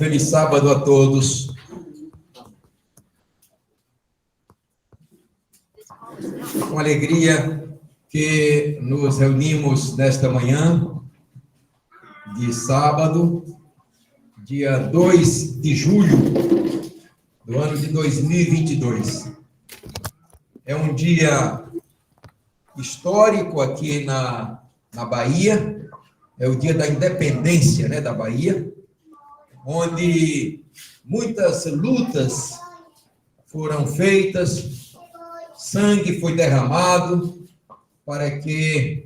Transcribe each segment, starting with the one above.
feliz sábado a todos. Com alegria que nos reunimos nesta manhã de sábado, dia 2 de julho do ano de 2022. É um dia histórico aqui na Bahia, é o dia da independência, da Bahia, onde muitas lutas foram feitas, sangue foi derramado para que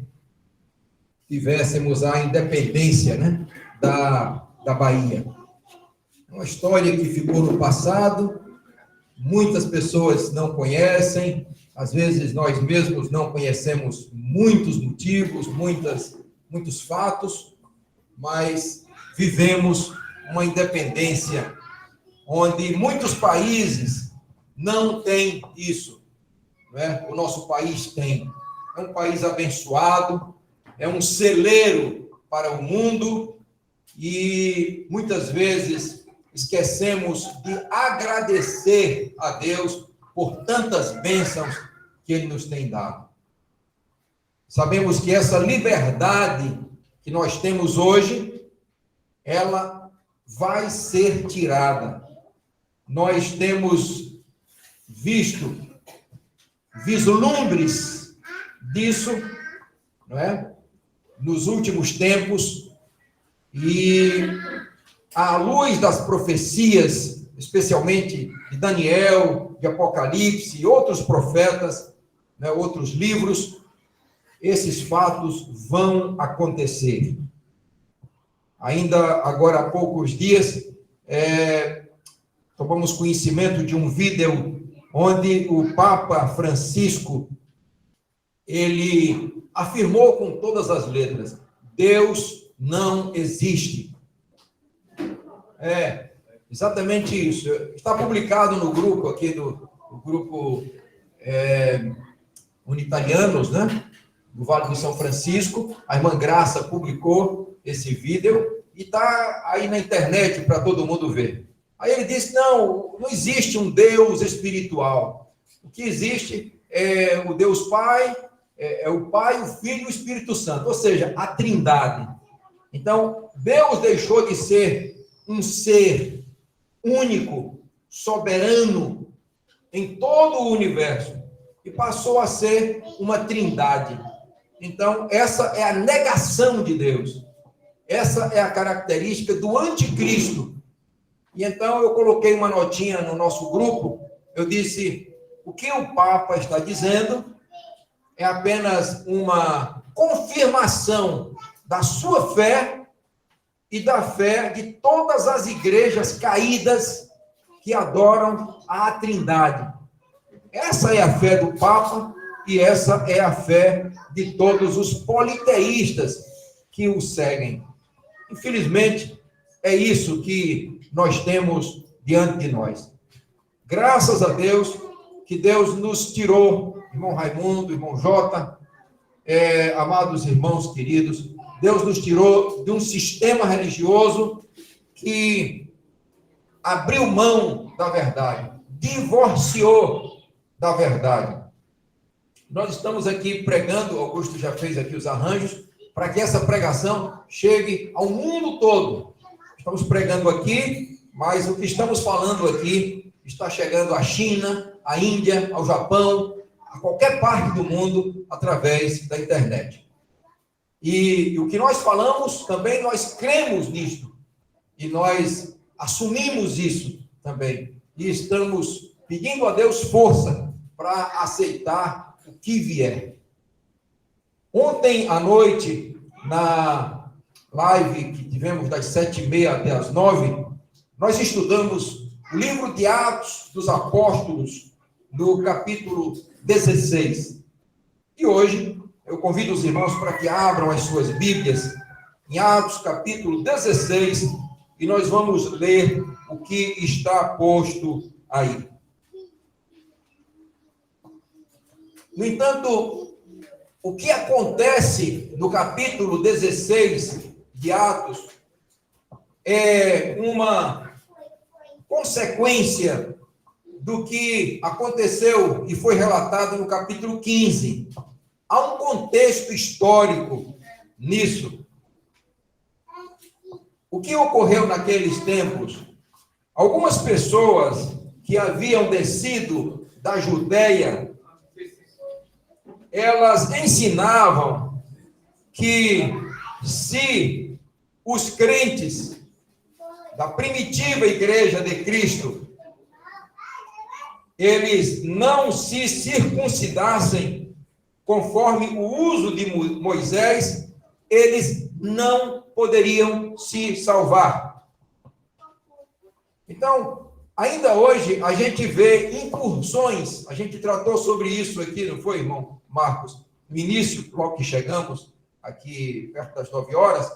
tivéssemos a independência, da Bahia. Uma história que ficou no passado, muitas pessoas não conhecem, às vezes nós mesmos não conhecemos muitos motivos, muitos fatos, mas vivemos uma independência onde muitos países não têm isso, O nosso país tem. É um país abençoado, é um celeiro para o mundo e muitas vezes esquecemos de agradecer a Deus por tantas bênçãos que Ele nos tem dado. Sabemos que essa liberdade que nós temos hoje, ela vai ser tirada. Nós temos visto vislumbres disso, nos últimos tempos, e à luz das profecias, especialmente de Daniel, de Apocalipse e outros profetas, outros livros, esses fatos vão acontecer. Ainda agora há poucos dias, tomamos conhecimento de um vídeo onde o Papa Francisco, ele afirmou com todas as letras: Deus não existe. Exatamente isso. Está publicado no grupo aqui do grupo Unitarianos, do Vale do São Francisco. A irmã Graça publicou esse vídeo e está aí na internet para todo mundo ver. Aí ele disse: não existe um Deus espiritual. O que existe é o Deus Pai, é o Pai, o Filho e o Espírito Santo, ou seja, a Trindade. Então, Deus deixou de ser um ser único, soberano em todo o universo e passou a ser uma trindade. Então, essa é a negação de Deus. Essa é a característica do anticristo. E então eu coloquei uma notinha no nosso grupo, eu disse: o que o Papa está dizendo é apenas uma confirmação da sua fé e da fé de todas as igrejas caídas que adoram a Trindade. Essa é a fé do Papa e essa é a fé de todos os politeístas que o seguem. Infelizmente, é isso que nós temos diante de nós. Graças a Deus, que Deus nos tirou, irmão Raimundo, irmão Jota, amados irmãos queridos, Deus nos tirou de um sistema religioso que abriu mão da verdade, divorciou da verdade. Nós estamos aqui pregando, Augusto já fez aqui os arranjos, para que essa pregação chegue ao mundo todo. Estamos pregando aqui, mas o que estamos falando aqui está chegando à China, à Índia, ao Japão, a qualquer parte do mundo, através da internet. E o que nós falamos, também nós cremos nisto. E nós assumimos isso também. E estamos pedindo a Deus força para aceitar o que vier. Ontem à noite, na live que tivemos das 7h30 até as 9h, nós estudamos o livro de Atos dos Apóstolos, no capítulo 16. E hoje eu convido os irmãos para que abram as suas Bíblias em Atos capítulo 16 e nós vamos ler o que está posto aí. No entanto, o que acontece no capítulo 16 de Atos é uma consequência do que aconteceu e foi relatado no capítulo 15. Há um contexto histórico nisso. O que ocorreu naqueles tempos? Algumas pessoas que haviam descido da Judeia, elas ensinavam que se os crentes da primitiva igreja de Cristo, eles não se circuncidassem conforme o uso de Moisés, eles não poderiam se salvar. Então, ainda hoje, a gente vê incursões, a gente tratou sobre isso aqui, não foi, irmão Marcos? No início, logo que chegamos, aqui perto das 9 horas,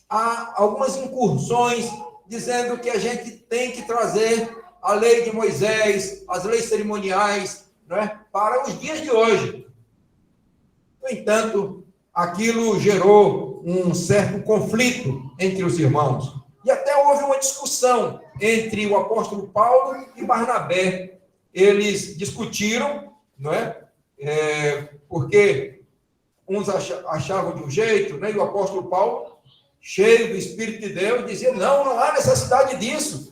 há algumas incursões dizendo que a gente tem que trazer a lei de Moisés, as leis cerimoniais, né, para os dias de hoje. No entanto, aquilo gerou um certo conflito entre os irmãos. E até houve uma discussão entre o apóstolo Paulo e Barnabé. Eles discutiram, não é? Porque uns achavam de um jeito, né? E o apóstolo Paulo, cheio do Espírito de Deus, dizia, não há necessidade disso.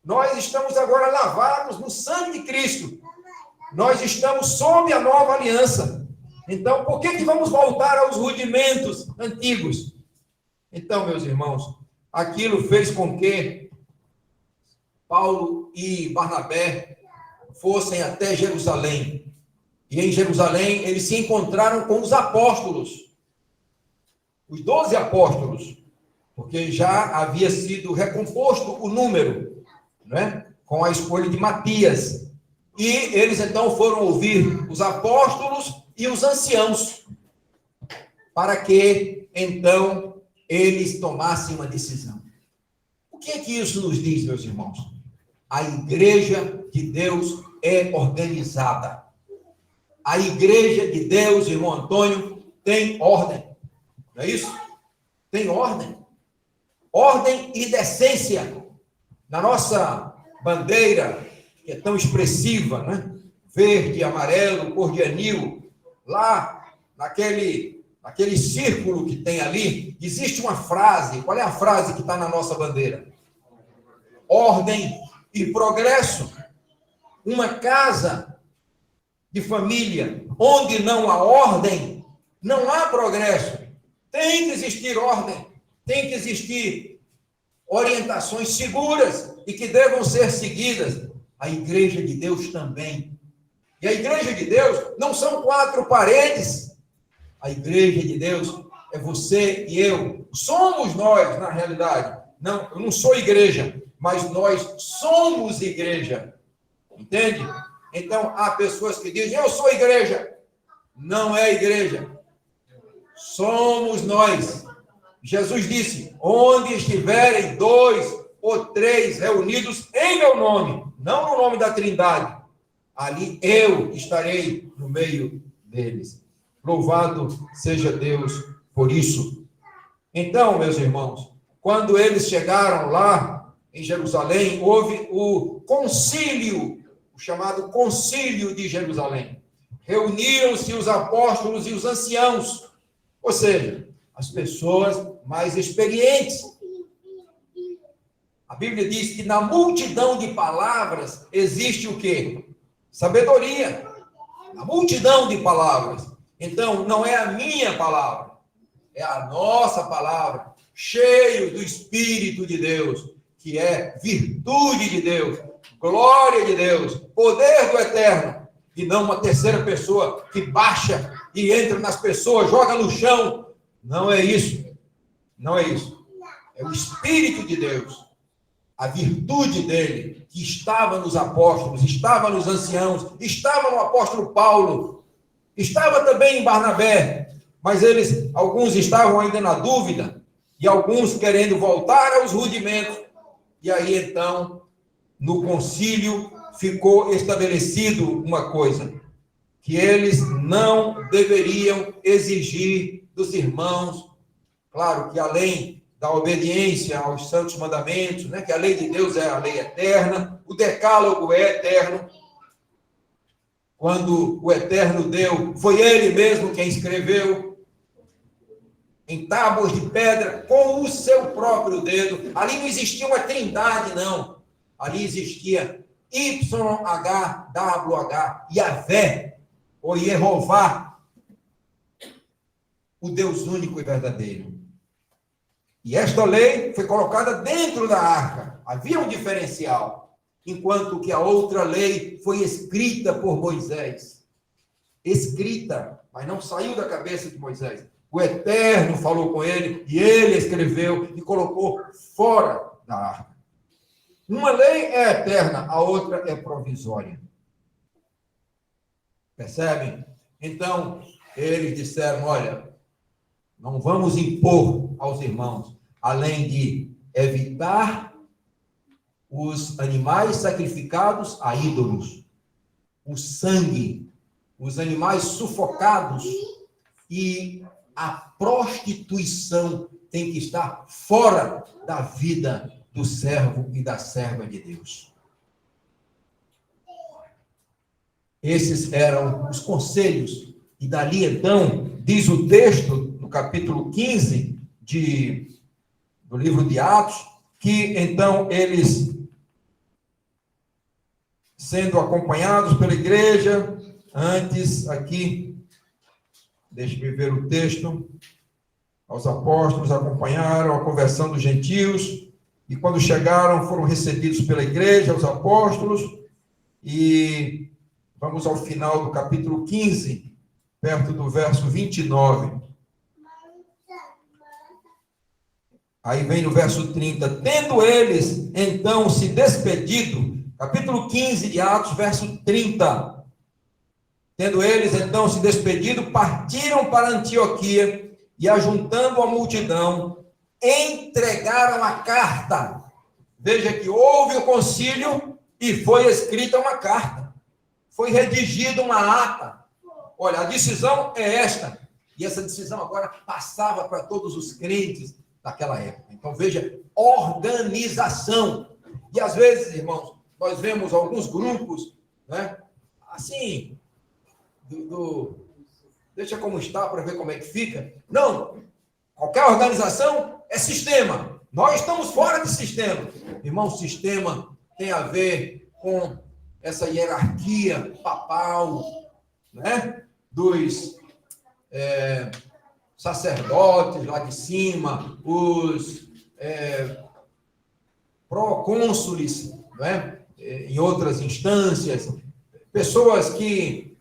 Nós estamos agora lavados no sangue de Cristo. Nós estamos sob a nova aliança. Então, por que vamos voltar aos rudimentos antigos? Então, meus irmãos, aquilo fez com que Paulo e Barnabé fossem até Jerusalém. E em Jerusalém, eles se encontraram com os apóstolos. Os 12 apóstolos. Porque já havia sido recomposto o número, né? Com a escolha de Matias. E eles então foram ouvir os apóstolos e os anciãos, para que então eles tomassem uma decisão. O que é que isso nos diz, meus irmãos? A igreja de Deus é organizada. A igreja de Deus, irmão Antônio, tem ordem. Não é isso? Tem ordem. Ordem e decência. Na nossa bandeira, que é tão expressiva, né? Verde, amarelo, cor de anil, lá naquele círculo que tem ali, existe uma frase. Qual é a frase que está na nossa bandeira? Ordem e progresso. Uma casa de família onde não há ordem, não há progresso. Tem que existir ordem, tem que existir orientações seguras e que devam ser seguidas. A igreja de Deus também. E a igreja de Deus não são 4 paredes. A igreja de Deus é você e eu. Somos nós, na realidade. Não, eu não sou igreja, mas nós somos igreja. Entende? Então, há pessoas que dizem, eu sou igreja. Não é igreja. Somos nós. Jesus disse, onde estiverem 2 ou 3 reunidos em meu nome, não no nome da Trindade, ali eu estarei no meio deles. Louvado seja Deus por isso. Então, meus irmãos, quando eles chegaram lá em Jerusalém, houve o concílio, o chamado concílio de Jerusalém. Reuniram-se os apóstolos e os anciãos, ou seja, as pessoas mais experientes. A Bíblia diz que na multidão de palavras existe o quê? Sabedoria. A multidão de palavras. Então, não é a minha palavra, é a nossa palavra, cheio do Espírito de Deus, que é virtude de Deus, glória de Deus, poder do Eterno, e não uma terceira pessoa que baixa e entra nas pessoas, joga no chão. Não é isso. Não é isso. É o Espírito de Deus, a virtude dele, que estava nos apóstolos, estava nos anciãos, estava no apóstolo Paulo, estava também em Barnabé, mas alguns estavam ainda na dúvida, e alguns querendo voltar aos rudimentos. E aí, então, no concílio, ficou estabelecido uma coisa, que eles não deveriam exigir dos irmãos, claro que além da obediência aos santos mandamentos, né? Que a lei de Deus é a lei eterna, o decálogo é eterno. Quando o Eterno deu, foi Ele mesmo quem escreveu em tábuas de pedra com o seu próprio dedo. Ali não existia uma trindade, não. Ali existia YHWH, Yahvé, ou Yehová, o Deus único e verdadeiro. E esta lei foi colocada dentro da arca. Havia um diferencial, enquanto que a outra lei foi escrita por Moisés. Escrita, mas não saiu da cabeça de Moisés. O Eterno falou com ele, e ele escreveu e colocou fora da arca. Uma lei é eterna, a outra é provisória. Percebem? Então, eles disseram, olha, não vamos impor aos irmãos, além de evitar os animais sacrificados a ídolos, o sangue, os animais sufocados e a prostituição tem que estar fora da vida do servo e da serva de Deus. Esses eram os conselhos. E dali, então, diz o texto, no capítulo 15 do livro de Atos, que, então, eles, sendo acompanhados pela igreja, antes, aqui, deixe-me ver o texto, aos apóstolos acompanharam a conversão dos gentios, e quando chegaram, foram recebidos pela igreja, os apóstolos, e vamos ao final do capítulo 15, perto do verso 29. Aí vem no verso 30. Tendo eles, então, se despedido, capítulo 15 de Atos, verso 30. Tendo eles, então, se despedido, partiram para Antioquia e, ajuntando a multidão, entregaram a carta. Veja que houve o concílio e foi escrita uma carta. Foi redigida uma ata. Olha, a decisão é esta. E essa decisão agora passava para todos os crentes daquela época. Então, veja, organização. E às vezes, irmãos, nós vemos alguns grupos, né? Assim, deixa como está para ver como é que fica. Não, qualquer organização é sistema. Nós estamos fora de sistema. Irmão, sistema tem a ver com essa hierarquia papal, né? Dos sacerdotes lá de cima, os procônsules, né? Em outras instâncias, pessoas que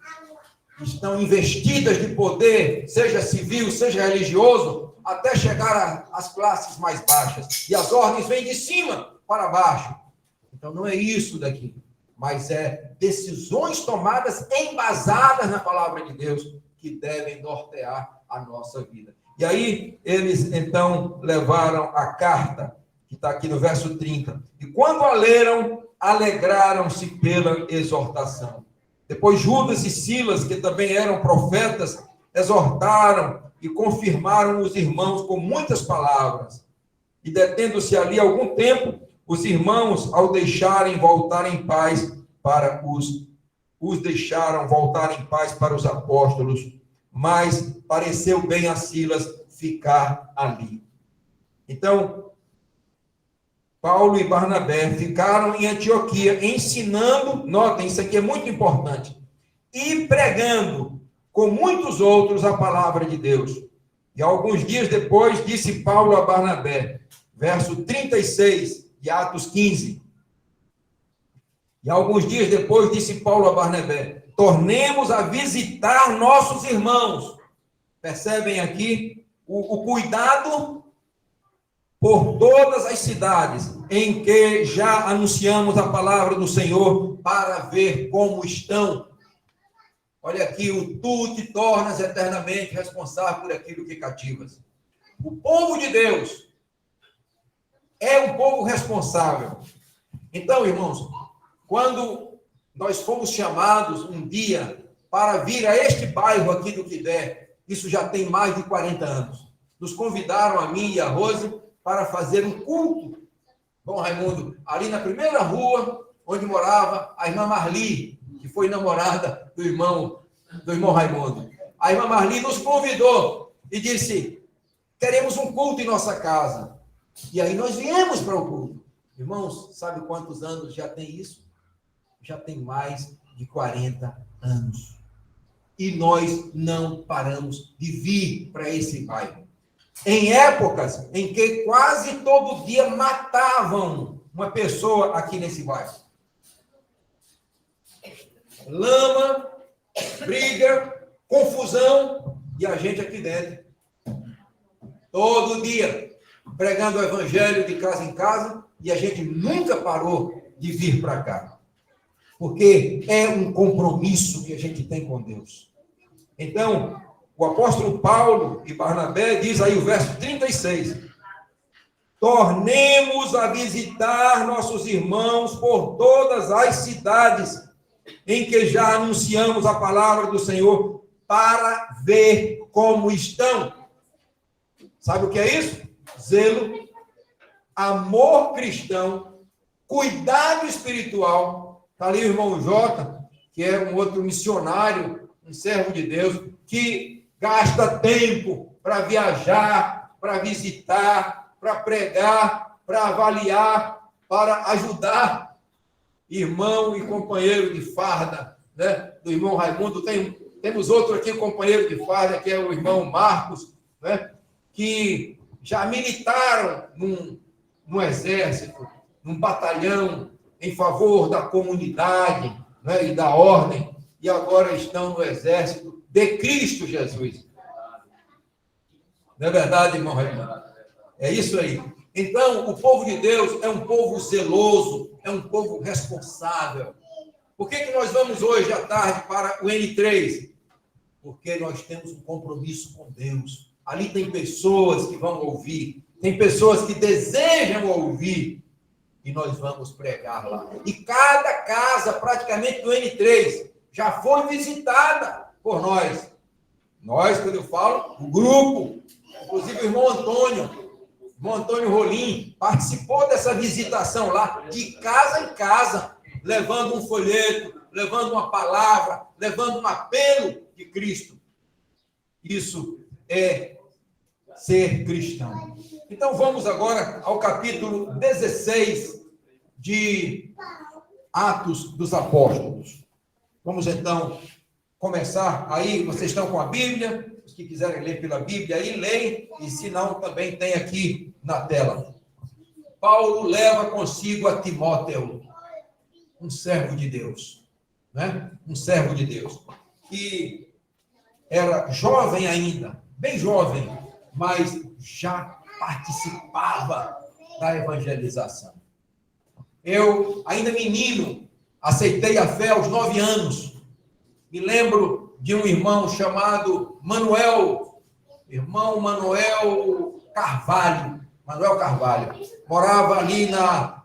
estão investidas de poder, seja civil, seja religioso, até chegar às classes mais baixas. E as ordens vêm de cima para baixo. Então, não é isso daqui, mas é decisões tomadas embasadas na palavra de Deus que devem nortear a nossa vida. E aí, eles, então, levaram a carta, que está aqui no verso 30. E quando a leram, alegraram-se pela exortação. Depois Judas e Silas, que também eram profetas, exortaram e confirmaram os irmãos com muitas palavras. E detendo-se ali algum tempo, os irmãos, ao deixarem voltar em paz para os deixaram voltar em paz para os apóstolos, mas pareceu bem a Silas ficar ali. Então, Paulo e Barnabé ficaram em Antioquia ensinando, notem, isso aqui é muito importante, e pregando com muitos outros a palavra de Deus. E alguns dias depois disse Paulo a Barnabé, verso 36 de Atos 15. E alguns dias depois disse Paulo a Barnabé, tornemos a visitar nossos irmãos. Percebem aqui o cuidado por todas as cidades em que já anunciamos a palavra do Senhor para ver como estão. Olha aqui, tu te tornas eternamente responsável por aquilo que cativas. O povo de Deus é um povo responsável. Então, irmãos, quando nós fomos chamados um dia para vir a este bairro aqui do Quidé, isso já tem mais de 40 anos. Nos convidaram, a mim e a Rose, para fazer um culto. Bom, Raimundo, ali na primeira rua, onde morava a irmã Marli, que foi namorada do irmão Raimundo. A irmã Marli nos convidou e disse, queremos um culto em nossa casa. E aí nós viemos para o culto. Irmãos, sabe quantos anos já tem isso? Já tem mais de 40 anos. E nós não paramos de vir para esse bairro. Em épocas em que quase todo dia matavam uma pessoa aqui nesse bairro. Lama, briga, confusão e a gente aqui dentro. Todo dia pregando o evangelho de casa em casa e a gente nunca parou de vir para cá. Porque é um compromisso que a gente tem com Deus. Então, o apóstolo Paulo e Barnabé diz aí o verso 36. Tornemos a visitar nossos irmãos por todas as cidades em que já anunciamos a palavra do Senhor para ver como estão. Sabe o que é isso? Zelo, amor cristão, cuidado espiritual. Está ali o irmão Jota, que é um outro missionário, um servo de Deus, que gasta tempo para viajar, para visitar, para pregar, para avaliar, para ajudar irmão e companheiro de farda, né? Do irmão Raimundo. Temos outro aqui, companheiro de farda, que é o irmão Marcos, né? Que já militaram num exército, num batalhão em favor da comunidade, né? E da ordem, e agora estão no exército de Cristo Jesus. Não é verdade, irmão Raimundo? É isso aí. Então, o povo de Deus é um povo zeloso, é um povo responsável. Por que nós vamos hoje à tarde para o N3? Porque nós temos um compromisso com Deus. Ali tem pessoas que vão ouvir, tem pessoas que desejam ouvir, e nós vamos pregar lá. E cada casa, praticamente, do N3, já foi visitada por nós. Nós, quando eu falo, o grupo, inclusive o irmão Antônio Rolim, participou dessa visitação lá, de casa em casa, levando um folheto, levando uma palavra, levando um apelo de Cristo. Isso é ser cristão. Então vamos agora ao capítulo 16 de Atos dos Apóstolos. Vamos então começar aí, vocês estão com a Bíblia, os que quiserem ler pela Bíblia aí, leem, e se não, também tem aqui na tela. Paulo leva consigo a Timóteo, um servo de Deus, né? Um servo de Deus, que era jovem ainda, bem jovem, mas já participava da evangelização. Eu, ainda menino, aceitei a fé aos 9 anos. Me lembro de um irmão chamado irmão Manuel Carvalho. Morava ali na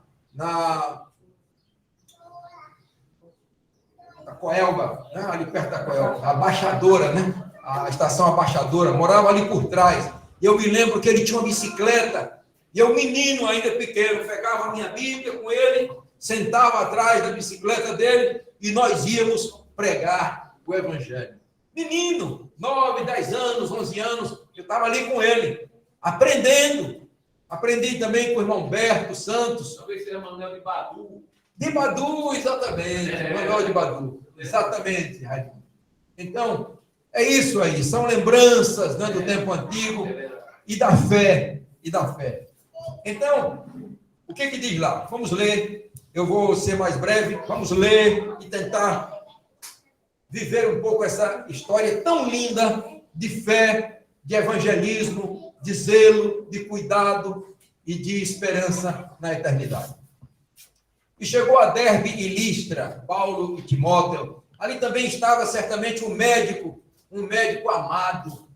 Coelba, né? Ali perto da Coelba, a Abaixadora, né? A estação Abaixadora, morava ali por trás. E eu me lembro que ele tinha uma bicicleta, e eu, menino ainda pequeno, pegava a minha Bíblia com ele, sentava atrás da bicicleta dele, e nós íamos pregar o Evangelho. Menino, 9, 10 anos, 11 anos, eu estava ali com ele, aprendendo. Aprendi também com o irmão Berto Santos. Talvez seja Manuel de Badu. De Badu, exatamente. Manuel de Badu. Exatamente, Raimundo. Então, é isso aí. São lembranças, né, do tempo antigo e da fé. Então, o que diz lá? Vamos ler. Eu vou ser mais breve. Vamos ler e tentar viver um pouco essa história tão linda de fé, de evangelismo, de zelo, de cuidado e de esperança na eternidade. E chegou a Derbe e Listra, Paulo e Timóteo. Ali também estava certamente um médico amado,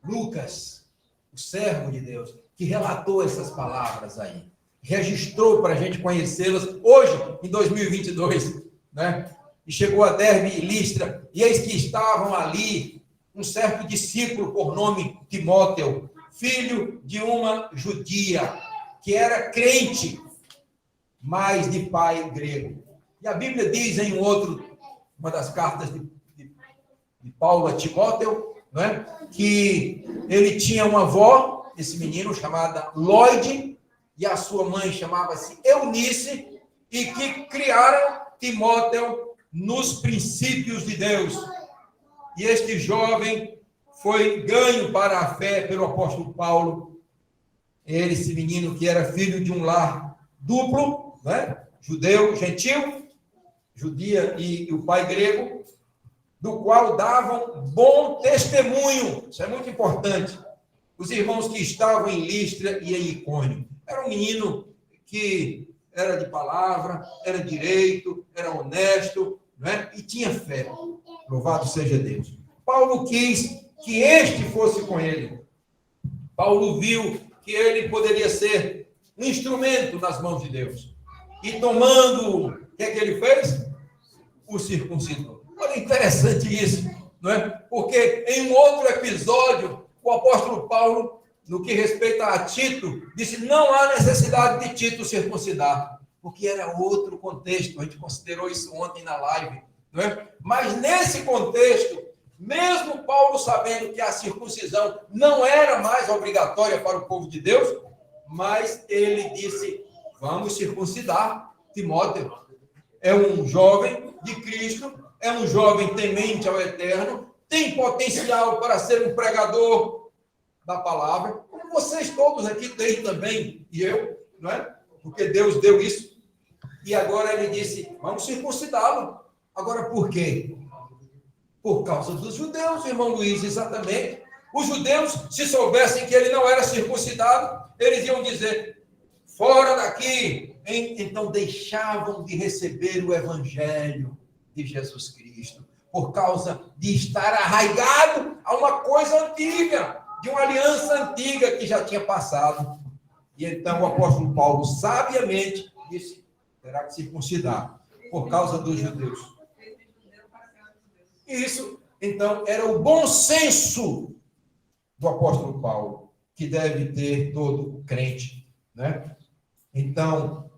Lucas, o servo de Deus, que relatou essas palavras aí, registrou para a gente conhecê-las hoje, em 2022, né? E chegou a Derbe e Listra, e eis que estavam ali um certo discípulo por nome Timóteo, filho de uma judia, que era crente, mas de pai grego. E a Bíblia diz em uma das cartas de Paulo a Timóteo, não é? Que ele tinha uma avó, esse menino, chamada Lloyd, e a sua mãe chamava-se Eunice, e que criaram Timóteo nos princípios de Deus. E este jovem foi ganho para a fé pelo apóstolo Paulo. Esse menino que era filho de um lar duplo, né? Judeu, gentil, judia e o pai grego, do qual davam bom testemunho. Isso é muito importante. Os irmãos que estavam em Listra e em Icônio. Era um menino que era de palavra, era direito, era honesto, né? E tinha fé. Louvado seja Deus. Paulo quis que este fosse com ele. Paulo viu que ele poderia ser um instrumento nas mãos de Deus. E tomando, o que é que ele fez? O circuncidou. Olha, interessante isso, não é? Porque em um outro episódio, o apóstolo Paulo, no que respeita a Tito, disse: não há necessidade de Tito circuncidar, porque era outro contexto. A gente considerou isso ontem na live, não é? Mas nesse contexto, mesmo Paulo sabendo que a circuncisão não era mais obrigatória para o povo de Deus, mas ele disse: vamos circuncidar Timóteo. É um jovem de Cristo, é um jovem temente ao Eterno, tem potencial para ser um pregador da palavra, como vocês todos aqui têm também, e eu, não é? Porque Deus deu isso. E agora ele disse: vamos circuncidá-lo. Agora, por quê? Por causa dos judeus, irmão Luiz, exatamente. Os judeus, se soubessem que ele não era circuncidado, eles iam dizer: fora daqui. Então deixavam de receber o evangelho de Jesus Cristo, por causa de estar arraigado a uma coisa antiga, de uma aliança antiga que já tinha passado. E então o apóstolo Paulo sabiamente disse: terá que circuncidar, por causa dos judeus. Isso, então, era o bom senso do apóstolo Paulo, que deve ter todo crente, né? Então,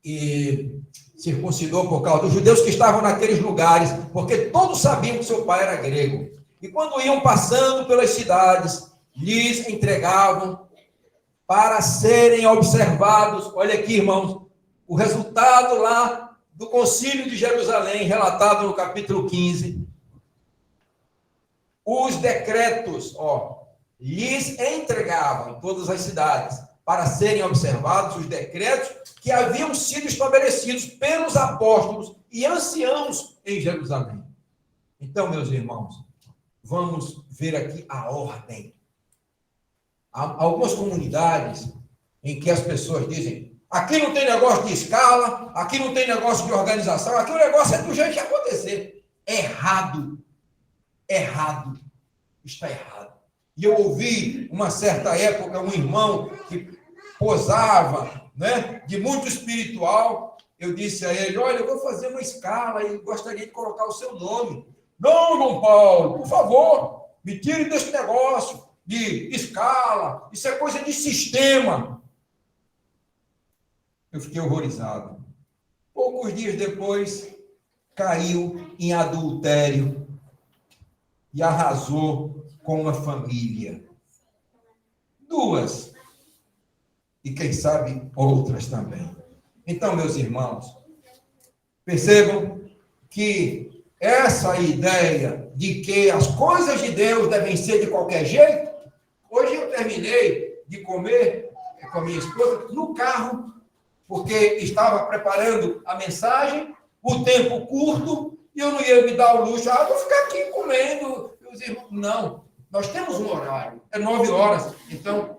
e circuncidou por causa dos judeus que estavam naqueles lugares, porque todos sabiam que seu pai era grego. E quando iam passando pelas cidades, lhes entregavam para serem observados. Olha aqui, irmãos, o resultado lá do Concílio de Jerusalém, relatado no capítulo 15. Os decretos, lhes entregavam em todas as cidades para serem observados os decretos que haviam sido estabelecidos pelos apóstolos e anciãos em Jerusalém. Então, meus irmãos, vamos ver aqui a ordem. Há algumas comunidades em que as pessoas dizem: aqui não tem negócio de escala, aqui não tem negócio de organização, aqui o negócio é do jeito que acontecer. Errado. Errado. Está errado. E eu ouvi, uma certa época, um irmão que posava, né, de muito espiritual. Eu disse a ele: olha, eu vou fazer uma escala e gostaria de colocar o seu nome. Não, João Paulo, por favor, me tire desse negócio de escala, isso é coisa de sistema. Eu fiquei horrorizado. Poucos dias depois, caiu em adultério e arrasou com uma família. 2. E quem sabe outras também. Então, meus irmãos, percebam que essa ideia de que as coisas de Deus devem ser de qualquer jeito. Hoje eu terminei de comer com a minha esposa no carro, porque estava preparando a mensagem, o tempo curto, e eu não ia me dar o luxo: vou ficar aqui comendo. Meus irmãos, não, nós temos um horário, é 9 horas, então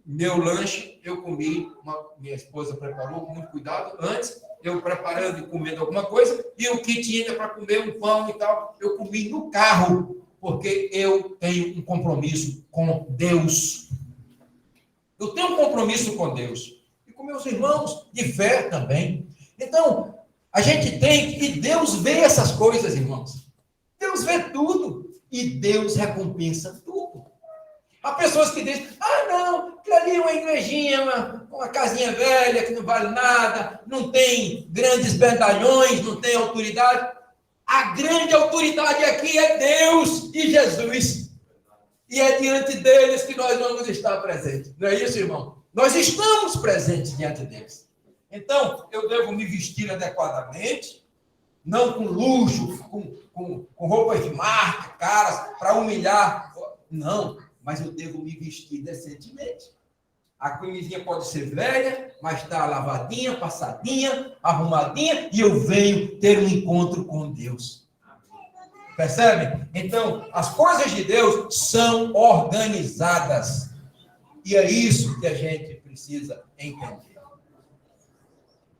meu lanche eu comi, minha esposa preparou com muito cuidado, antes eu preparando e comendo alguma coisa, e o que tinha para comer, um pão e tal, eu comi no carro, porque eu tenho um compromisso com Deus. Eu tenho um compromisso com Deus. E com meus irmãos de fé também. Então, a gente tem que... Deus vê essas coisas, irmãos. Deus vê tudo. E Deus recompensa tudo. Há pessoas que dizem, não, aquilo ali é uma igrejinha, uma casinha velha que não vale nada, não tem grandes medalhões, não tem autoridade. A grande autoridade aqui é Deus e Jesus. E é diante deles que nós vamos estar presentes. Não é isso, irmão? Nós estamos presentes diante deles. Então, eu devo me vestir adequadamente, não com luxo, com roupas de marca, caras, para humilhar. Não, mas eu devo me vestir decentemente. A camisinha pode ser velha, mas está lavadinha, passadinha, arrumadinha, e eu venho ter um encontro com Deus. Percebe? Então, as coisas de Deus são organizadas. E é isso que a gente precisa entender.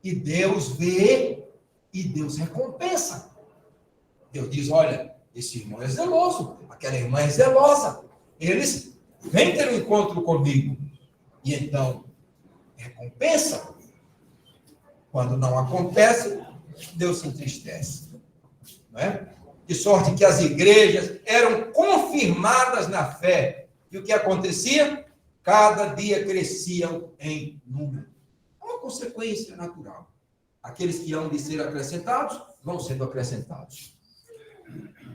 E Deus vê e Deus recompensa. Deus diz, olha, esse irmão é zeloso, aquela irmã é zelosa. Eles vêm ter um encontro comigo. E então, recompensa. Quando não acontece, Deus se entristece. Não é? De sorte que as igrejas eram confirmadas na fé. E o que acontecia? Cada dia cresciam em número. É uma consequência natural. Aqueles que hão de ser acrescentados, vão sendo acrescentados.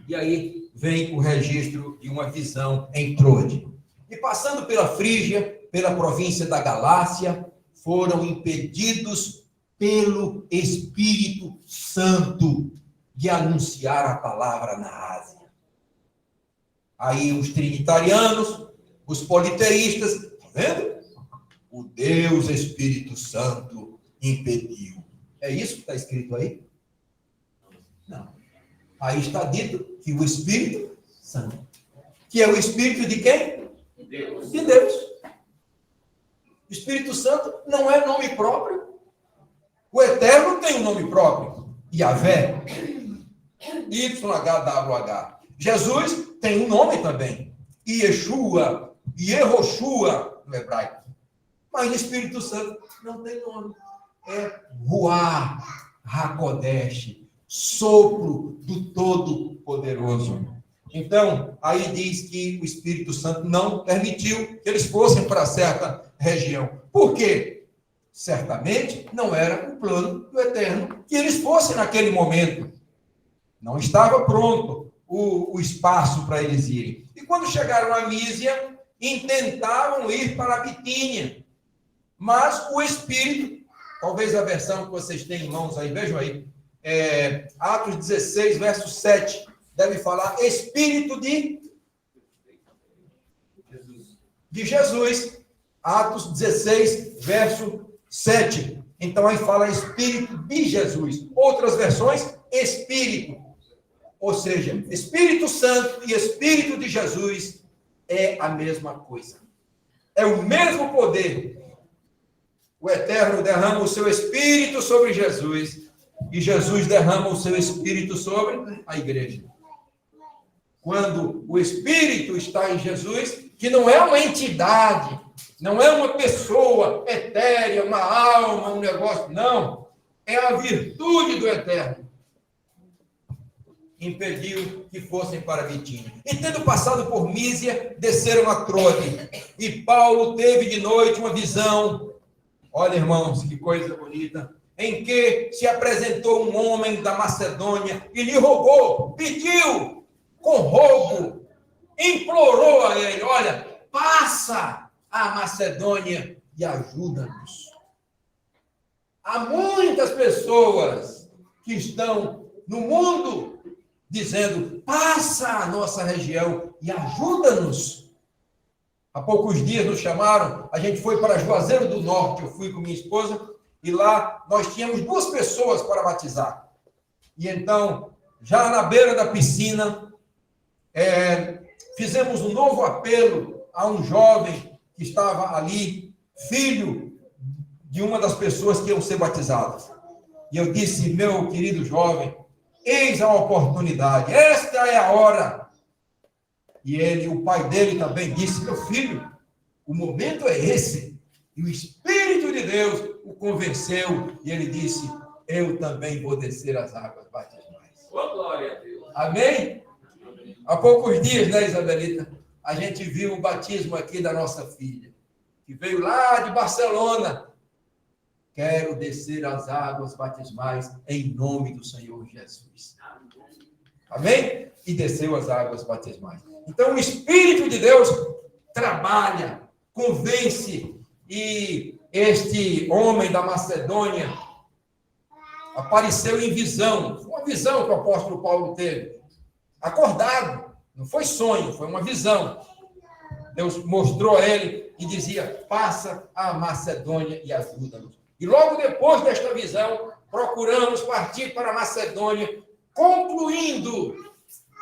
E aí vem o registro de uma visão em Troade. E passando pela Frígia, pela província da Galácia, foram impedidos pelo Espírito Santo de anunciar a palavra na Ásia. Aí os trinitarianos, os politeístas, está vendo? O Deus Espírito Santo impediu. É isso que está escrito aí? Não. Aí está dito que o Espírito Santo, que é o Espírito de quem? Deus. De Deus. O Espírito Santo não é nome próprio. O Eterno tem um nome próprio. Yahvé. YHWH. Jesus tem um nome também. Yeshua, Yehoshua no hebraico. Mas o Espírito Santo não tem nome. É Ruach HaKodesh, sopro do Todo-Poderoso. Então, aí diz que o Espírito Santo não permitiu que eles fossem para certa região. Por quê? Certamente não era o plano do Eterno que eles fossem naquele momento. Não estava pronto o espaço para eles irem. E quando chegaram a Mísia, intentavam ir para a Bitínia. Mas o Espírito, talvez a versão que vocês têm em mãos aí, vejam aí, Atos 16, verso 7, deve falar Espírito de Jesus. Atos 16, verso 7. Então aí fala Espírito de Jesus. Outras versões, Espírito. Ou seja, Espírito Santo e Espírito de Jesus é a mesma coisa. É o mesmo poder. O Eterno derrama o seu Espírito sobre Jesus e Jesus derrama o seu Espírito sobre a igreja. Quando o Espírito está em Jesus, que não é uma entidade, não é uma pessoa etérea, uma alma, um negócio, não. É a virtude do Eterno. Impediu que fossem para Bitínia. E tendo passado por Mísia, desceram a Troade. E Paulo teve de noite uma visão. Olha, irmãos, que coisa bonita. Em que se apresentou um homem da Macedônia e lhe rogou, pediu, com rogo, implorou a ele, olha, passa a Macedônia e ajuda-nos. Há muitas pessoas que estão no mundo dizendo, passa a nossa região e ajuda-nos. Há poucos dias nos chamaram, a gente foi para Juazeiro do Norte, eu fui com minha esposa, e lá nós tínhamos 2 pessoas para batizar. E então, já na beira da piscina, fizemos um novo apelo a um jovem que estava ali, filho de uma das pessoas que iam ser batizadas. E eu disse, meu querido jovem, eis a oportunidade, esta é a hora. E ele, o pai dele também disse, meu filho, o momento é esse. E o Espírito de Deus o convenceu, e ele disse, eu também vou descer as águas batismais. Oh, glória a Deus. Amém? Há poucos dias, né, Isabelita? a gente viu o batismo aqui da nossa filha, que veio lá de Barcelona. Quero descer as águas batismais em nome do Senhor Jesus. Amém? E desceu as águas batismais. Então, o Espírito de Deus trabalha, convence, e este homem da Macedônia apareceu em visão. Foi uma visão que o apóstolo Paulo teve. Acordado. Não foi sonho, foi uma visão. Deus mostrou a ele e dizia, passa a Macedônia e ajuda-nos. E logo depois desta visão, procuramos partir para a Macedônia, concluindo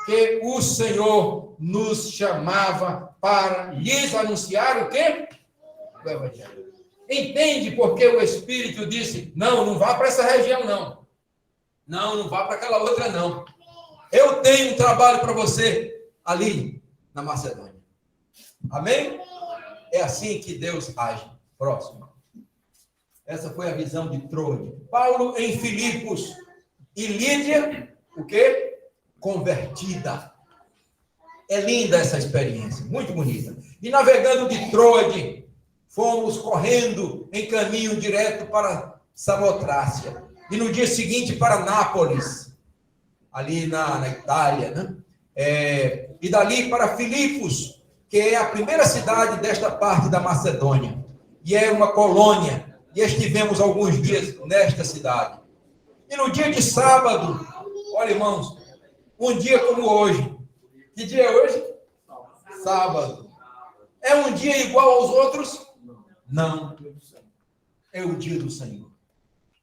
que o Senhor nos chamava para lhes anunciar o quê? O Evangelho. Entende porque o Espírito disse, não vá para essa região, não. Não vá para aquela outra, não. Eu tenho um trabalho para você ali na Macedônia. Amém? É assim que Deus age. Próximo. Essa foi a visão de Troade. Paulo em Filipos. E Lídia, o quê? Convertida. É linda essa experiência, muito bonita. E navegando de Troade, fomos correndo em caminho direto para Samotrácia. E no dia seguinte para Nápoles, ali na Itália, né? E dali para Filipos, que é a primeira cidade desta parte da Macedônia. E é uma colônia. E estivemos alguns dias nesta cidade. E no dia de sábado, olha, irmãos, um dia como hoje. Que dia é hoje? Sábado. É um dia igual aos outros? Não. É o dia do Senhor.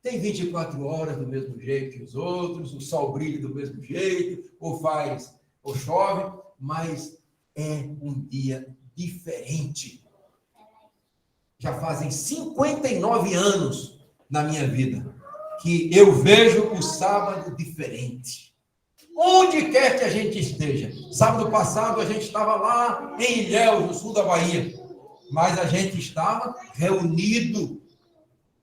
Tem 24 horas do mesmo jeito que os outros, o sol brilha do mesmo jeito, ou chove, mas é um dia diferente. Já fazem 59 anos na minha vida que eu vejo o sábado diferente. Onde quer que a gente esteja. Sábado passado a gente estava lá em Ilhéus, no sul da Bahia. Mas a gente estava reunido,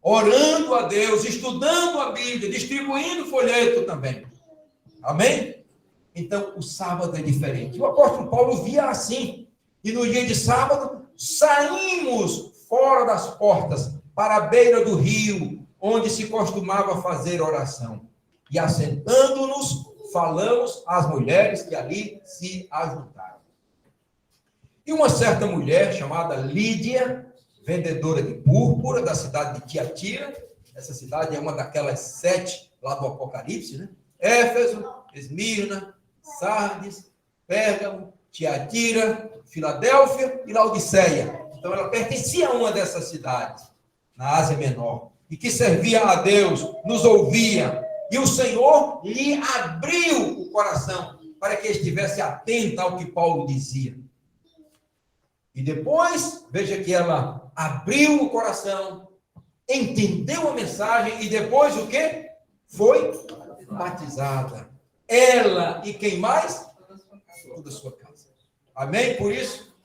orando a Deus, estudando a Bíblia, distribuindo folheto também. Amém? Então, o sábado é diferente. O apóstolo Paulo via assim. E no dia de sábado, saímos fora das portas, para a beira do rio, onde se costumava fazer oração. E assentando-nos, falamos às mulheres que ali se ajuntaram. E uma certa mulher, chamada Lídia, vendedora de púrpura, da cidade de Tiatira, essa cidade é uma daquelas 7 lá do Apocalipse, né? Éfeso, Esmirna, Sardes, Pérgamo, Tiatira, Filadélfia e Laodiceia. Então, ela pertencia a uma dessas cidades, na Ásia Menor, e que servia a Deus, nos ouvia, e o Senhor lhe abriu o coração para que estivesse atenta ao que Paulo dizia. E depois, veja que ela abriu o coração, entendeu a mensagem, e depois o quê? Foi batizada. Ela e quem mais? Toda a sua casa. Amém? Por isso,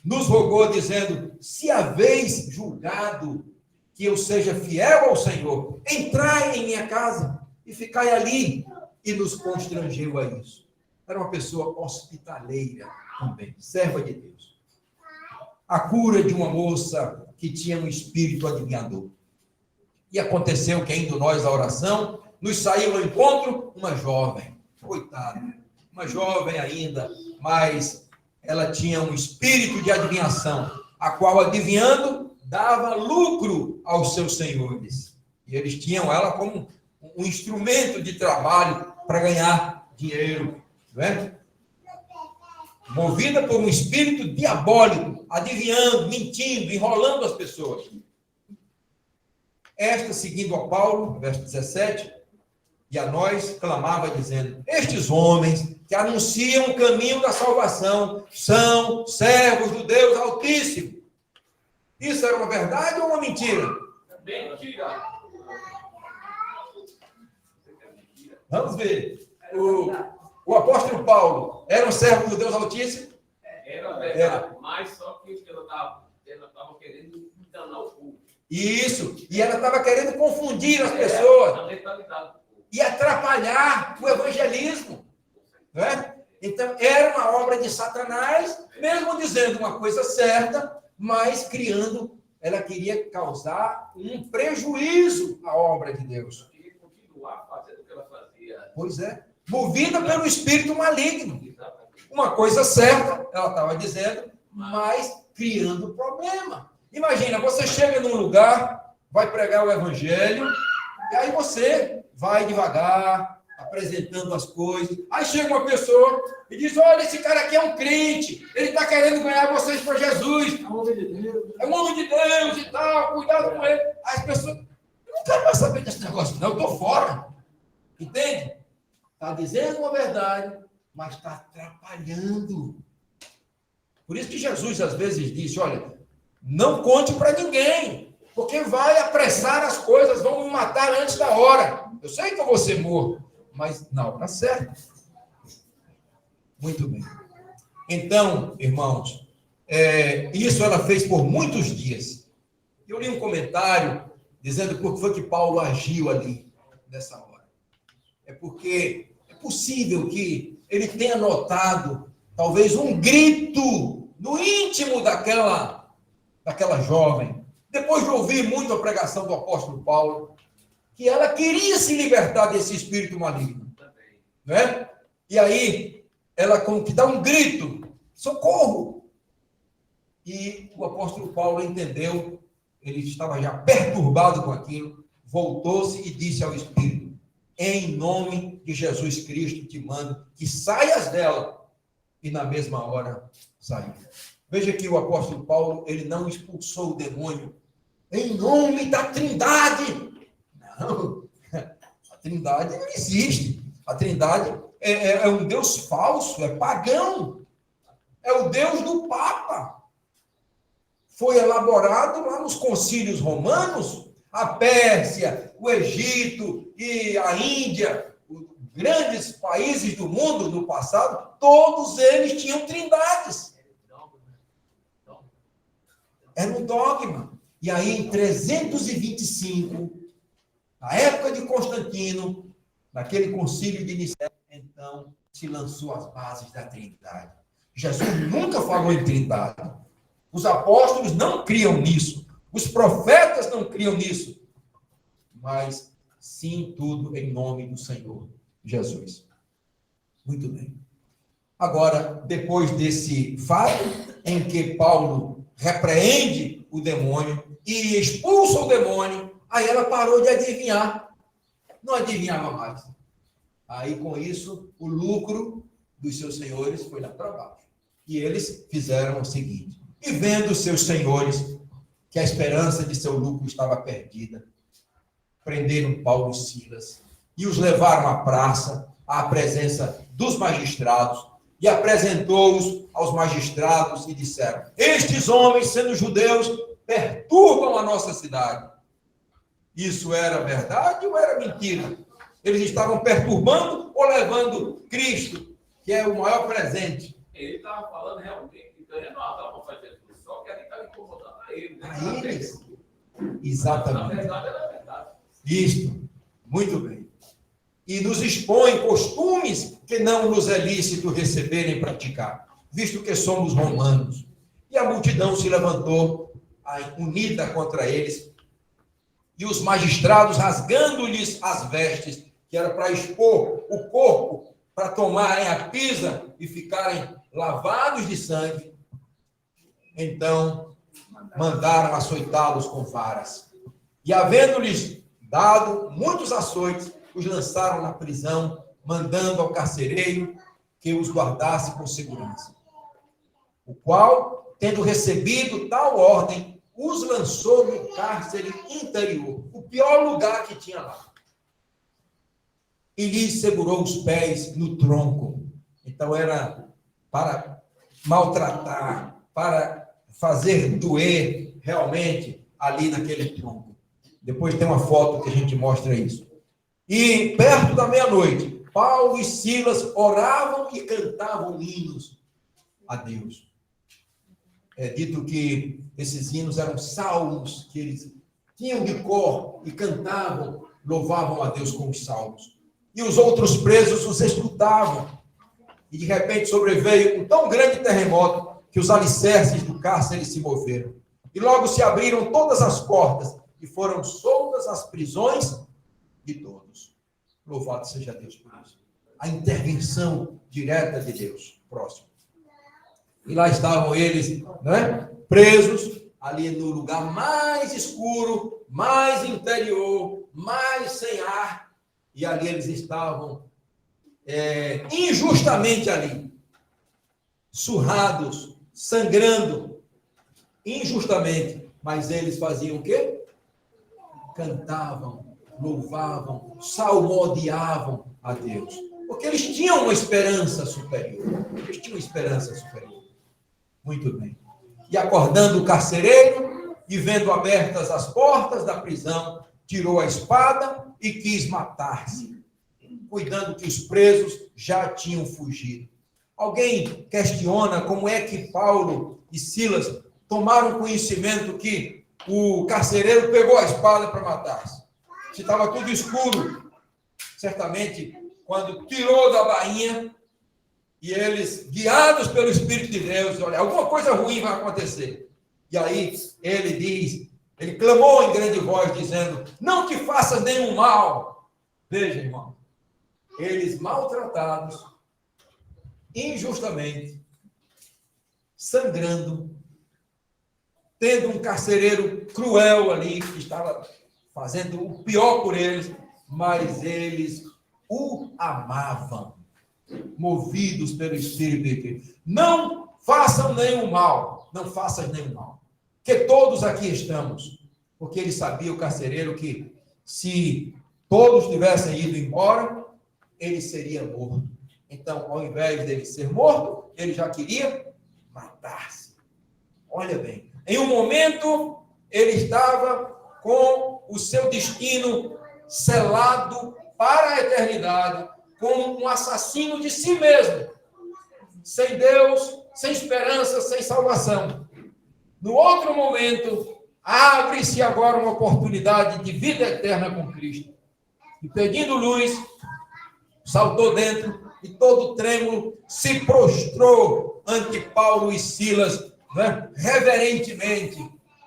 nos rogou dizendo, se haveis julgado que eu seja fiel ao Senhor, entrai em minha casa e ficai ali. E nos constrangeu a isso. Era uma pessoa hospitaleira também, serva de Deus. A cura de uma moça que tinha um espírito adivinhador. E aconteceu que, indo nós à oração, nos saiu ao encontro uma jovem, coitada, uma jovem ainda, mas ela tinha um espírito de adivinhação, a qual, adivinhando, dava lucro aos seus senhores. E eles tinham ela como um instrumento de trabalho para ganhar dinheiro, não é? Movida por um espírito diabólico, adivinhando, mentindo, enrolando as pessoas. Esta, seguindo a Paulo, verso 17, e a nós, clamava dizendo, estes homens que anunciam o caminho da salvação são servos do Deus Altíssimo. Isso era uma verdade ou uma mentira? Mentira. Vamos ver. O apóstolo Paulo era um servo do Deus Altíssimo? Era verdade, mas só que ela estava querendo enganar o povo. Isso, e ela estava querendo confundir as pessoas A mentalidade do povo. e atrapalhar o evangelismo. Não é? Então, era uma obra de Satanás, mesmo dizendo uma coisa certa, mas criando, ela queria causar um prejuízo à obra de Deus. Ela queria continuar fazendo o que ela fazia. Pois é, movida pelo espírito maligno. Exatamente. Uma coisa certa, ela estava dizendo, mas criando problema. Imagina, você chega num lugar, vai pregar o evangelho, e aí você vai devagar, apresentando as coisas. Aí chega uma pessoa e diz, olha, esse cara aqui é um crente, ele está querendo ganhar vocês para Jesus. É um homem de Deus. É um homem de Deus e tal, cuidado com ele. As pessoas, eu não quero mais saber desse negócio, não, eu estou fora. Entende? Está dizendo uma verdade, mas está atrapalhando. Por isso que Jesus, às vezes, disse, olha, não conte para ninguém, porque vai apressar as coisas, vão me matar antes da hora. Eu sei que eu vou ser morto, mas na hora certa. Muito bem. Então, irmãos, isso ela fez por muitos dias. Eu li um comentário dizendo por que foi que Paulo agiu ali, nessa hora. É porque é possível que ele tenha notado, talvez, um grito no íntimo daquela jovem, depois de ouvir muito a pregação do apóstolo Paulo, que ela queria se libertar desse espírito maligno. Né? E aí, ela como que dá um grito, socorro! E o apóstolo Paulo entendeu, ele estava já perturbado com aquilo, voltou-se e disse ao espírito, em nome de Jesus Cristo te mando que saias dela. E na mesma hora saiu. Veja que o apóstolo Paulo, ele não expulsou o demônio em nome da Trindade. Não, a Trindade não existe. A Trindade é um Deus falso, é pagão. É o Deus do Papa. Foi elaborado lá nos concílios romanos, a Pérsia, o Egito e a Índia, os grandes países do mundo no passado, todos eles tinham trindades. Era um dogma. E aí, em 325, na época de Constantino, naquele concílio de Nicéia, então, se lançou as bases da Trindade. Jesus nunca falou em Trindade. Os apóstolos não criam nisso. Os profetas não criam nisso. Mas, sim, tudo em nome do Senhor Jesus. Muito bem. Agora, depois desse fato, em que Paulo repreende o demônio e expulsa o demônio, aí ela parou de adivinhar. Não adivinhava mais. Aí, com isso, o lucro dos seus senhores foi lá para baixo. E eles fizeram o seguinte, e vendo os seus senhores que a esperança de seu lucro estava perdida, prenderam Paulo e Silas e os levaram à praça, à presença dos magistrados, e apresentou-os aos magistrados e disseram, estes homens, sendo judeus, perturbam a nossa cidade. Isso era verdade ou era mentira? Eles estavam perturbando ou levando Cristo, que é o maior presente? Ele estava falando realmente, ganhando a alma para Jesus, só que ali estava incomodando a ele. Né? A eles? Exatamente. Na verdade, era verdade. Isto, muito bem. E nos expõe costumes que não nos é lícito receber nem praticar, visto que somos romanos. E a multidão se levantou, unida contra eles, e os magistrados, rasgando-lhes as vestes, que era para expor o corpo, para tomarem a pisa e ficarem lavados de sangue, então mandaram açoitá-los com varas. E havendo-lhes dado muitos açoites, os lançaram na prisão, mandando ao carcereiro que os guardasse com segurança. O qual, tendo recebido tal ordem, os lançou no cárcere interior, o pior lugar que tinha lá. E lhes segurou os pés no tronco. Então era para maltratar, para fazer doer realmente ali naquele tronco. Depois tem uma foto que a gente mostra isso. E perto da meia-noite, Paulo e Silas oravam e cantavam hinos a Deus. É dito que esses hinos eram salmos que eles tinham de cor e cantavam, louvavam a Deus com os salmos. E os outros presos os escutavam. e de repente sobreveio um tão grande terremoto que os alicerces do cárcere se moveram. E logo se abriram todas as portas e foram soltas as prisões de todos. Louvado seja Deus por isso. A intervenção direta de Deus. Próximo. E lá estavam eles, né, presos, ali no lugar mais escuro, mais interior, mais sem ar. E ali eles estavam injustamente ali, surrados, sangrando, injustamente. Mas eles faziam o quê? Cantavam, louvavam, salmodiavam a Deus. Porque eles tinham uma esperança superior. Eles tinham uma esperança superior. Muito bem. E acordando o carcereiro, e vendo abertas as portas da prisão, tirou a espada e quis matar-se, cuidando que os presos já tinham fugido. Alguém questiona como é que Paulo e Silas tomaram conhecimento que o carcereiro pegou a espada para matar-se. Se estava tudo escuro, certamente, quando tirou da bainha, e eles, guiados pelo Espírito de Deus, olha, alguma coisa ruim vai acontecer. E aí ele diz, ele clamou em grande voz, dizendo, não te faças nenhum mal. Veja, irmão, eles maltratados, injustamente, sangrando, tendo um carcereiro cruel ali, que estava fazendo o pior por eles, mas eles o amavam, movidos pelo Espírito de Deus. Não façam nenhum mal, não façam nenhum mal, que todos aqui estamos, porque ele sabia, o carcereiro, que se todos tivessem ido embora, ele seria morto. Então, ao invés dele ser morto, ele já queria matar-se. Olha bem, em um momento, ele estava com o seu destino selado para a eternidade, como um assassino de si mesmo, sem Deus, sem esperança, sem salvação. No outro momento, abre-se agora uma oportunidade de vida eterna com Cristo. E pedindo luz, saltou dentro e todo trêmulo se prostrou ante Paulo e Silas, né? Reverentemente.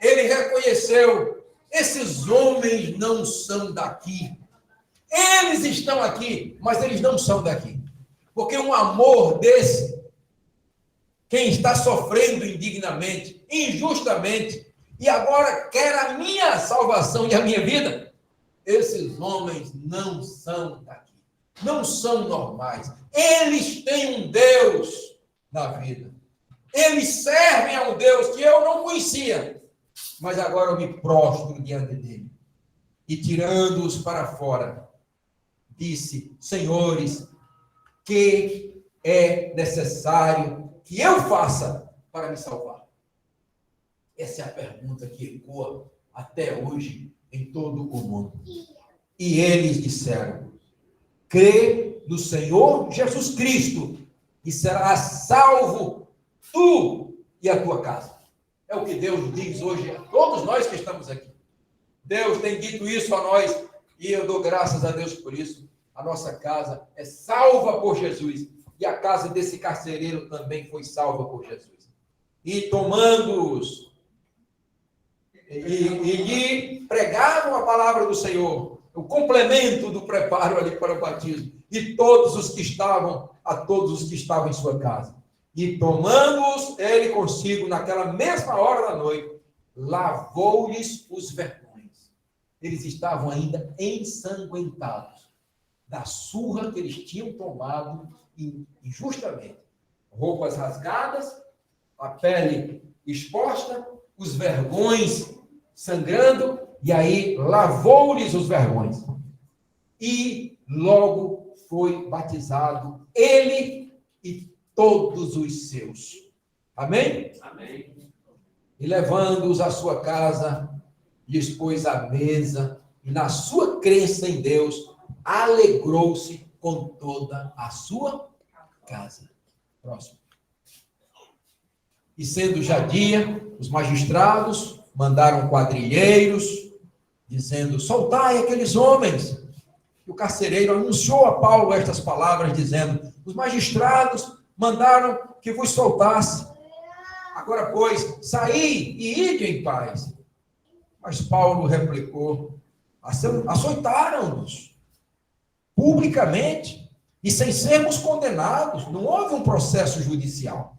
Ele reconheceu, esses homens não são daqui. Eles estão aqui, mas eles não são daqui. Porque um amor desse, quem está sofrendo indignamente, injustamente, e agora quer a minha salvação e a minha vida, esses homens não são daqui. Não são normais. Eles têm um Deus na vida. Eles servem a um Deus que eu não conhecia, mas agora eu me prostro diante dele. E tirando-os para fora, disse, senhores, que é necessário que eu faça para me salvar? Essa é a pergunta que ecoa até hoje em todo o mundo. E eles disseram, crê no Senhor Jesus Cristo e serás salvo tu e a tua casa. É o que Deus diz hoje a todos nós que estamos aqui. Deus tem dito isso a nós e eu dou graças a Deus por isso. A nossa casa é salva por Jesus e a casa desse carcereiro também foi salva por Jesus. E tomando-os e lhe pregaram a palavra do Senhor, o complemento do preparo ali para o batismo, e todos os que estavam em sua casa. E tomando-os ele consigo naquela mesma hora da noite, lavou-lhes os vergões. Eles estavam ainda ensanguentados da surra que eles tinham tomado injustamente. Roupas rasgadas, a pele exposta, os vergões sangrando, e aí lavou-lhes os vergões. E logo foi batizado ele e todos os seus. Amém? Amém. E levando-os à sua casa, lhes pôs a mesa, e na sua crença em Deus, alegrou-se com toda a sua casa. Próximo. E sendo já dia, os magistrados mandaram quadrilheiros, dizendo, soltai aqueles homens. E o carcereiro anunciou a Paulo estas palavras, dizendo: os magistrados mandaram que vos soltasse. Agora, pois, saí e ide em paz. Mas Paulo replicou: açoitaram-nos publicamente e sem sermos condenados. Não houve um processo judicial.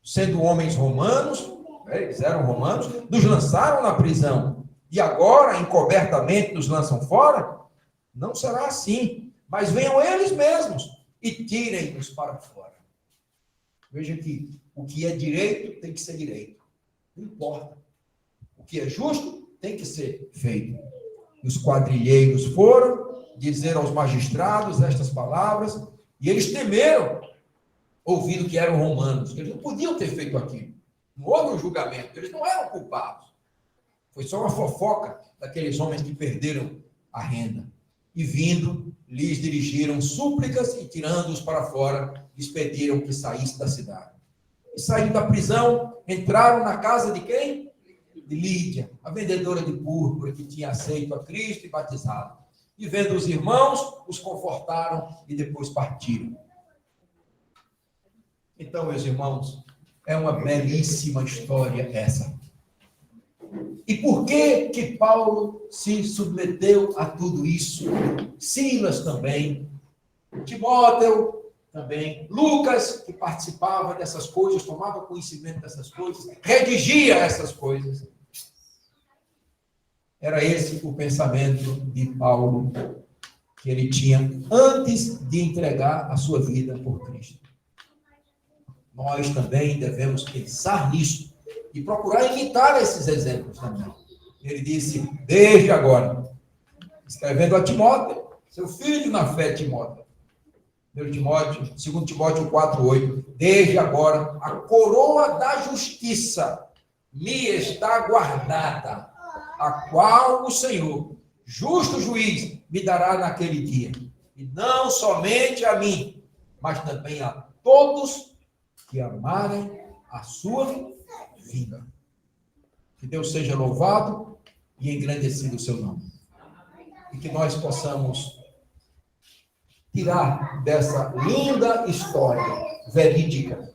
Sendo homens romanos, eles eram romanos, nos lançaram na prisão. E agora, encobertamente, nos lançam fora? Não será assim. Mas venham eles mesmos e tirem-nos para fora. Veja que o que é direito tem que ser direito. Não importa. O que é justo tem que ser feito. E os quadrilheiros foram dizer aos magistrados estas palavras, e eles temeram, ouvindo que eram romanos, que eles não podiam ter feito aquilo. Não houve um julgamento, eles não eram culpados. Foi só uma fofoca daqueles homens que perderam a renda. E vindo, lhes dirigiram súplicas e, tirando-os para fora, lhes pediram que saísse da cidade. E saindo da prisão, entraram na casa de quem? De Lídia, a vendedora de púrpura, que tinha aceito a Cristo e batizado. E vendo os irmãos, os confortaram e depois partiram. Então, meus irmãos, é uma belíssima história essa. E por que Paulo se submeteu a tudo isso? Silas também, Timóteo também, Lucas, que participava dessas coisas, tomava conhecimento dessas coisas, redigia essas coisas. Era esse o pensamento de Paulo, que ele tinha antes de entregar a sua vida por Cristo. Nós também devemos pensar nisso e procurar imitar esses exemplos também. Ele disse: desde agora, escrevendo a Timóteo, seu filho na fé, Timóteo. 2 Timóteo 4:8. Desde agora, a coroa da justiça me está guardada, a qual o Senhor, justo juiz, me dará naquele dia. E não somente a mim, mas também a todos que amarem a sua vida. Que Deus seja louvado e engrandecido o seu nome. E que nós possamos tirar dessa linda história verídica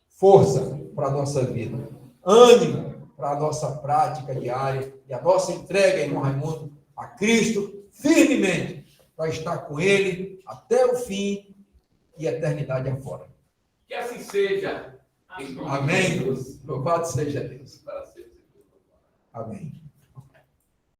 força para a nossa vida, ânimo para a nossa prática diária e a nossa entrega, irmão Raimundo, a Cristo, firmemente, para estar com Ele até o fim e a eternidade afora. Que assim seja. Amém. Louvado seja Deus. Amém.